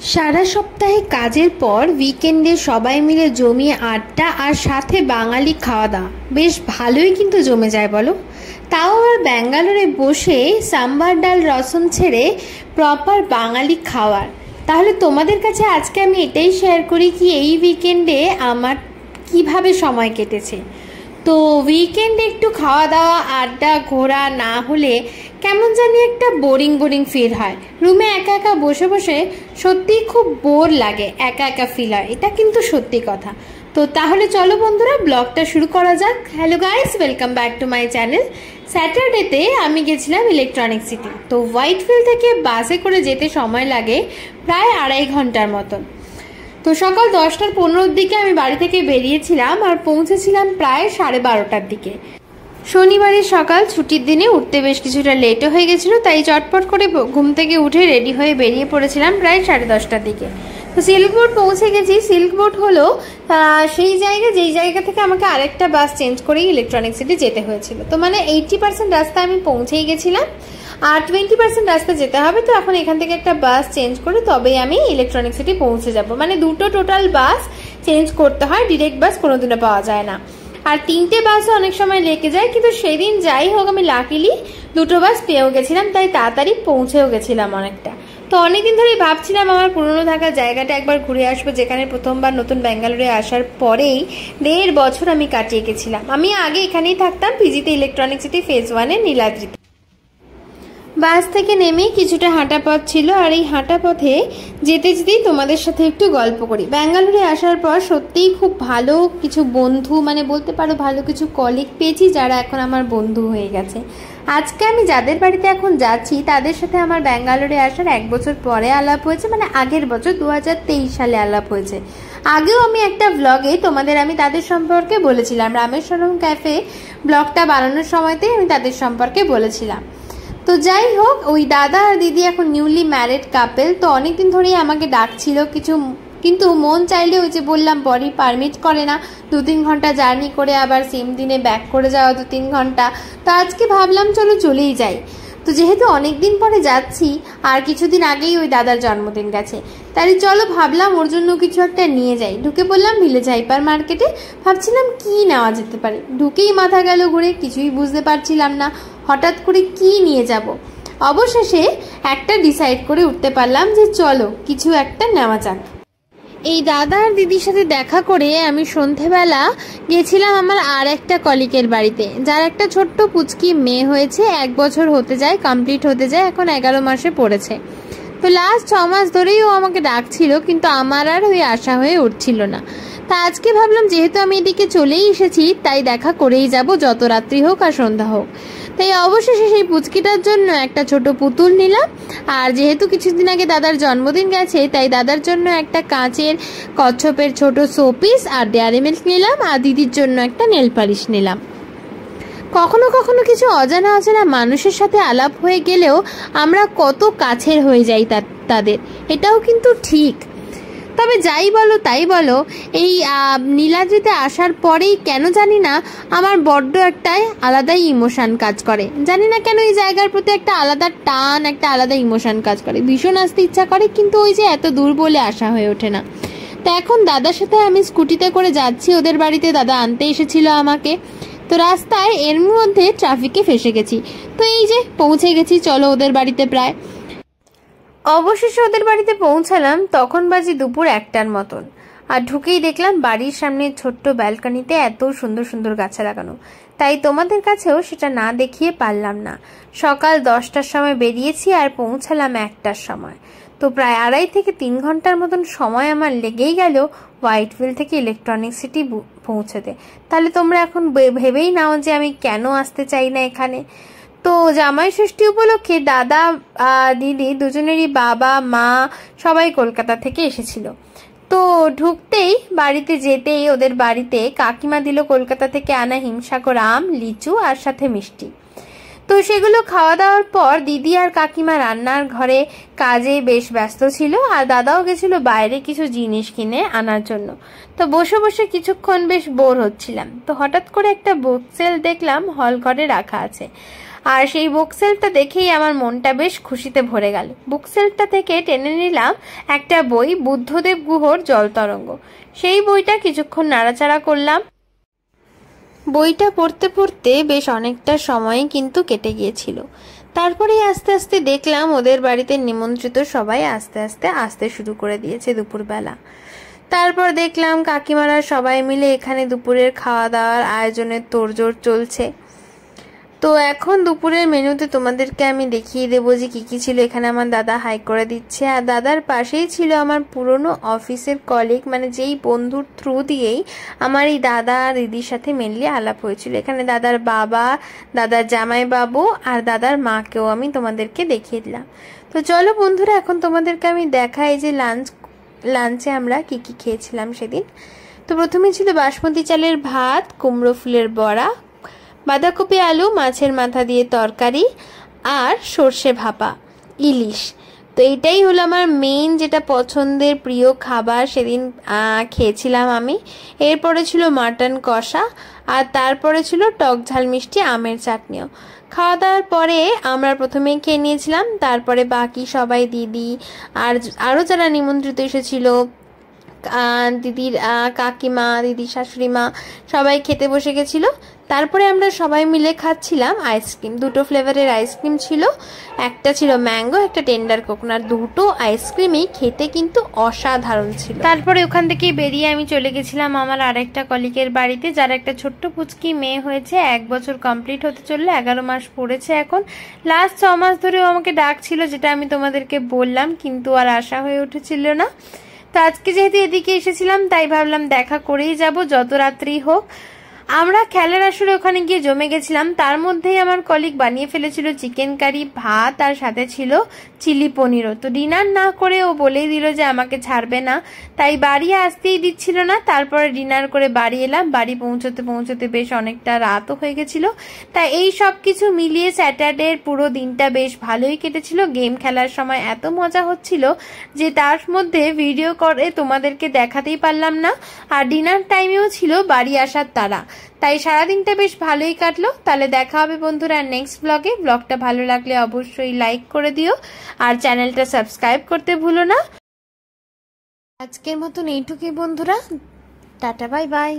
সারা সপ্তাহে কাজের পর উইকেন্ডে সবাই মিলে জমিয়ে আড্ডা আর সাথে বাঙালি খাওয়া দাওয়া বেশ ভালোই কিন্তু জমে যায় বলো। তাও আবার ব্যাঙ্গালোরে বসে সাম্বার ডাল রসম ছেড়ে প্রপার বাঙালি খাওয়ার। তাহলে তোমাদের কাছে আজকে আমি এটাই শেয়ার করি কি এই উইকেন্ডে আমার কিভাবে সময় কেটেছে। তো উইকেন্ডে একটু খাওয়া দাওয়া আড্ডা ঘোরা না হলে কেমন জানি একটা বোরিং ফিল হয়। রুমে একা একা বসে বসে সত্যিই খুব বোর লাগে, একা একা ফিল হয়, এটা কিন্তু সত্যি কথা। তো তাহলে চলো বন্ধুরা ব্লগটা শুরু করা যাক। Hello guys, welcome back to my channel. স্যাটারডেতে আমি গেছিলাম ইলেকট্রনিক সিটি। তো হোয়াইটফিল্ড থেকে বাসে করে যেতে সময় লাগে প্রায় 2.5 ঘন্টার মতন। তো সকাল 10টার 15 দিকে আমি বাড়ি থেকে বেরিয়েছিলাম আর পৌঁছেছিলাম প্রায় 12:30টার দিকে। শনিবারের সকাল, ছুটির দিনে উঠতে বেশ কিছুটা লেটও হয়ে গেছিলো, তাই চটপট করে ঘুম থেকে উঠে রেডি হয়ে বেরিয়ে পড়েছিলাম প্রায় 10:30টার দিকে। তো সিল্ক বোর্ড পৌঁছে গেছি। সিল্ক বোর্ড হলো সেই জায়গা যেই জায়গা থেকে আমাকে আরেকটা বাস চেঞ্জ করেই ইলেকট্রনিক সিটি যেতে হয়েছিল। তো মানে 80% রাস্তা আমি পৌঁছেই গেছিলাম আর 20% রাস্তা যেতে হবে। তো এখন এখান থেকে একটা বাস চেঞ্জ করে তবেই আমি ইলেকট্রনিক সিটি পৌঁছে যাব। মানে দুটো টোটাল বাস চেঞ্জ করতে হয়, ডিরেক্ট বাস কোনোদিনও পাওয়া যায় না। আর 3টে বাসও অনেক সময় লেগে যায়, কিন্তু সেদিন যাই হোক আমি লাকিলি 2টো বাস পেয়েও গেছিলাম, তাই তাড়াতাড়ি পৌঁছেও গেছিলাম অনেকটা। তো অনেকদিন ধরেই ভাবছিলাম আমার পুরনো থাকা জায়গাটা একবার ঘুরে আসবো, যেখানে প্রথমবার নতুন ব্যাঙ্গালোরে আসার পরেই 1.5 বছর আমি কাটিয়ে গেছিলাম। আমি আগে এখানেই থাকতাম, পিজিতে ইলেকট্রনিক সিটি ফেজ 1-এ নীলাদ্রিতে। বাস থেকে নেমে কিছুটা হাঁটা পথ ছিল, আর এই হাঁটা পথে যেতে যেতেই তোমাদের সাথে একটু গল্প করি। ব্যাঙ্গালোরে আসার পর সত্যিই খুব ভালো কিছু বন্ধু, মানে বলতে পারো ভালো কিছু কলিগ পেয়েছি, যারা এখন আমার বন্ধু হয়ে গেছে। আজকে আমি যাদের বাড়িতে এখন যাচ্ছি তাদের সাথে আমার ব্যাঙ্গালোরে আসার 1 বছর পরে আলাপ হয়েছে, মানে আগের বছর 2023 সালে আলাপ হয়েছে। আগেও আমি একটা ব্লগে তোমাদের আমি তাদের সম্পর্কে বলেছিলাম, রামেশ্বরম ক্যাফে ব্লগটা বানানোর সময়তেই আমি তাদের সম্পর্কে বলেছিলাম। তো যাই হোক, ওই দাদা আর দিদি এখন নিউলি ম্যারিড কাপেল। তো অনেকদিন ধরেই আমাকে ডাকছিল কিন্তু মন চাইলে ওই যে বললাম বডি পারমিট করে না 2-3 ঘন্টা জার্নি করে আবার সেম দিনে ব্যাক করে যাওয়া 2-3 ঘন্টা। তো আজকে ভাবলাম চলেই যাই। তো যেহেতু অনেকদিন পরে যাচ্ছি আর কিছুদিন আগেই ওই দাদার জন্মদিন গেছে, তাই চলো ভাবলাম ওর জন্য কিছু একটা নিয়ে যাই। ঢুকে পড়লাম ভিলেজ হাইপার মার্কেটে, ভাবছিলাম কি নেওয়া যেতে পারে। ঢুকেই মাথা গেল ঘুরে, কিছুই বুঝতে পারছিলাম না হঠাৎ করে কি নিয়ে যাব। অবশেষে একটা ডিসাইড করে উঠতে পারলাম যে চলো কিছু একটা নেওয়া যাক। এই দাদা আর দিদির সাথে দেখা করে আমি সন্ধেবেলা গেছিলাম আমার আর একটা কলিগের বাড়িতে, যার একটা ছোট্ট পুচকি মেয়ে হয়েছে। 1 বছর হতে যায়, কমপ্লিট হতে যায়, এখন 11 মাসে পড়েছে। তো লাস্ট 6 মাস ধরেই ও আমাকে ডাকছিল, কিন্তু আমার আর ওই আশা হয়ে উঠছিল না। তা আজকে ভাবলাম যেহেতু আমি এদিকে চলেই এসেছি, তাই দেখা করেই যাব, যত রাত্রি হোক আর সন্ধ্যা হোক। তাই অবশেষে সেই পুচকিটার জন্য একটা ছোট পুতুল নিলাম। আর যেহেতু কিছুদিন আগে দাদার জন্মদিন গেছে, তাই দাদার জন্য একটা কাঁচের কচ্ছপের ছোট শোপিস আর ডেয়ারি মিল্ক নিলাম, আর দিদির জন্য একটা নেল পালিশ নিলাম। কখনো কখনো কিছু অজানা মানুষের সাথে আলাপ হয়ে গেলেও আমরা কত কাছের হয়ে যাই তাদের, এটাও কিন্তু ঠিক। তবে যাই বলো তাই বলো, এই নীলাদ্রিতে আসার পরেই কেন জানি না আমার বড্ড একটা আলাদাই ইমোশন কাজ করে। জানি না কেন এই জায়গার প্রতি একটা আলাদা টান, একটা আলাদা ইমোশন কাজ করে। ভীষণ আসতে ইচ্ছা করে, কিন্তু ওই যে এত দূর বলে আসা হয়ে ওঠে না। তো এখন দাদার সাথে আমি স্কুটিতে করে যাচ্ছি ওদের বাড়িতে, দাদা আনতে এসেছিল আমাকে। তো রাস্তায় এর মধ্যে ট্রাফিকে ফেসে গেছি। তো এই যে পৌঁছে গেছি, চলো ওদের বাড়িতে। প্রায় অবশেষে ওদের বাড়িতে পৌঁছালাম, তখন বাজে দুপুর 1টার মতন। আর ঢুকেই দেখলাম বাড়ির সামনে ছোট্ট ব্যালকনিতে এত সুন্দর গাছ লাগানো, তাই তোমাদের কাছেও সেটা না দেখিয়ে পারলাম না। সকাল 10টার সময় বেরিয়েছি আর পৌঁছালাম 1টার সময়। তো প্রায় 2.5 থেকে 3 ঘন্টার মতন সময় আমার লেগেই গেল হোয়াইটফিল্ড থেকে ইলেকট্রনিক সিটি পৌঁছতে। তাহলে তোমরা এখন ভেবেই নাও যে আমি কেন আসতে চাই না এখানে। তো জামাই ষষ্ঠী উপলক্ষে দাদা দিদি দুজনেরই বাবা মা সবাই কলকাতা থেকে এসেছিল। তো ঢুকতেই বাড়িতে যেতেই ওদের বাড়িতে কাকিমা দিল কলকাতা থেকে আনা হিমসাগর আম, লিচু আর সাথে মিষ্টি। তো সেগুলো খাওয়া দাওয়ার পর দিদি আর কাকিমা রান্নার ঘরে কাজে বেশ ব্যস্ত ছিল, আর দাদাও গেছিল বাইরে কিছু জিনিস কিনে আনার জন্য। তো বসে বসে কিছুক্ষণ বেশ বোর হচ্ছিলাম। তো হঠাৎ করে একটা বুক সেল দেখলাম হল ঘরে রাখা আছে, আর সেই বুকসেলটা দেখেই আমার মনটা বেশ খুশিতে ভরে গেল। বুকসেলটা থেকে টেনে নিলাম একটা বই, বুদ্ধদেব গুহর জল তরঙ্গ। সেই বইটা কিছুক্ষণ নাড়াচাড়া করলাম। বইটা পড়তে পড়তে বেশ অনেকটা সময় কিন্তু কেটে গিয়েছিল। তারপরে আস্তে আস্তে দেখলাম ওদের বাড়িতে নিমন্ত্রিত সবাই আস্তে আস্তে আসতে শুরু করে দিয়েছে দুপুরবেলা। তারপর দেখলাম কাকিমারা সবাই মিলে এখানে দুপুরের খাওয়া দাওয়ার আয়োজনের তোড়জোড় চলছে। তো এখন দুপুরের মেনুতে তোমাদেরকে আমি দেখিয়ে দেবো যে কী কী ছিল। এখানে আমার দাদা হাই করে দিচ্ছে, আর দাদার পাশেই ছিল আমার পুরনো অফিসের কলিগ, মানে যেই বন্ধুর থ্রু দিয়েই আমার এই দাদা আর দিদির সাথে মেনলি আলাপ হয়েছিল। এখানে দাদার বাবা, দাদার জামাই বাবু আর দাদার মাকেও আমি তোমাদেরকে দেখিয়ে দিলাম। তো চলো বন্ধুরা, এখন তোমাদেরকে আমি দেখাই যে লাঞ্চে আমরা কি কি খেয়েছিলাম সেদিন। তো প্রথমে ছিল বাসমতি চালের ভাত, কুমড়ো ফুলের বড়া, বাঁধাকপি আলু মাছের মাথা দিয়ে তরকারি, আর সর্ষে ভাপা, ইলিশ। তো এটাই হলো আমার মেইন যেটা পছন্দের প্রিয় খাবার, সেদিন খেয়েছিলাম আমি। এরপরে ছিল মাটন কষা, আর তারপরে ছিল টক ঝাল মিষ্টি আমের চাটনিও। খাওয়া দাওয়ার পরে আমরা প্রথমেই খেয়ে নিয়েছিলাম, তারপরে বাকি সবাই দিদি আর আরও যারা নিমন্ত্রিত এসেছিল, দিদির কাকিমা, দিদির শাশুড়ি মা, সবাই খেতে বসে গেছিলো। তারপরে আমরা সবাই মিলে খাচ্ছিলাম আইসক্রিম। দুটো ফ্লেভারের আইসক্রিম ছিল, একটা ছিল ম্যাঙ্গো, একটা টেন্ডার কোকোনাট। দুটো আইসক্রিমই খেতে কিন্তু অসাধারণ ছিল। তারপরে ওখান থেকে বেরিয়ে আমি চলে গেছিলাম আমার আরেকটা কলিগের বাড়িতে, যার একটা ছোট্ট পুচকি মেয়ে হয়েছে, 1 বছর কমপ্লিট হতে চললে, 11 মাস পড়েছে এখন। লাস্ট 6 মাস ধরেও আমাকে ডাকছিল, যেটা আমি তোমাদেরকে বললাম, কিন্তু আর আশা হয়ে উঠেছিল না। তো আজকে যেহেতু এদিকে এসেছিলাম, তাই ভাবলাম দেখা করেই যাব, যত রাত্রি হোক। আমরা খেলার আসলে ওখানে গিয়ে জমে গেছিলাম। তার মধ্যেই আমার কলিগ বানিয়ে ফেলেছিল চিকেন কারি, ভাত, আর সাথে ছিল চিলি পনিরও। তো ডিনার না করে ও বলেই দিল যে আমাকে ছাড়বে না, তাই বাড়ি আসতেই দিচ্ছিল না। তারপরে ডিনার করে বাড়ি এলাম। বাড়ি পৌঁছতে পৌঁছতে বেশ অনেকটা রাতও হয়ে গেছিল। তাই এই সব কিছু মিলিয়ে স্যাটারডের পুরো দিনটা বেশ ভালোই কেটেছিল। গেম খেলার সময় এত মজা হচ্ছিল যে তার মধ্যে ভিডিও করে তোমাদেরকে দেখাতেই পারলাম না। আর ডিনার টাইমেও ছিল বাড়ি আসার তাড়া, তাই সারাদিনটা বেশ ভালোই কাটলো। তাহলে দেখা হবে বন্ধুরা নেক্সট ব্লগে। ব্লগটা ভালো লাগলে অবশ্যই লাইক করে দিও, আর চ্যানেলটা সাবস্ক্রাইব করতে ভুলো না। আজকের মতন এইটুকুই বন্ধুরা, টাটা বাই বাই।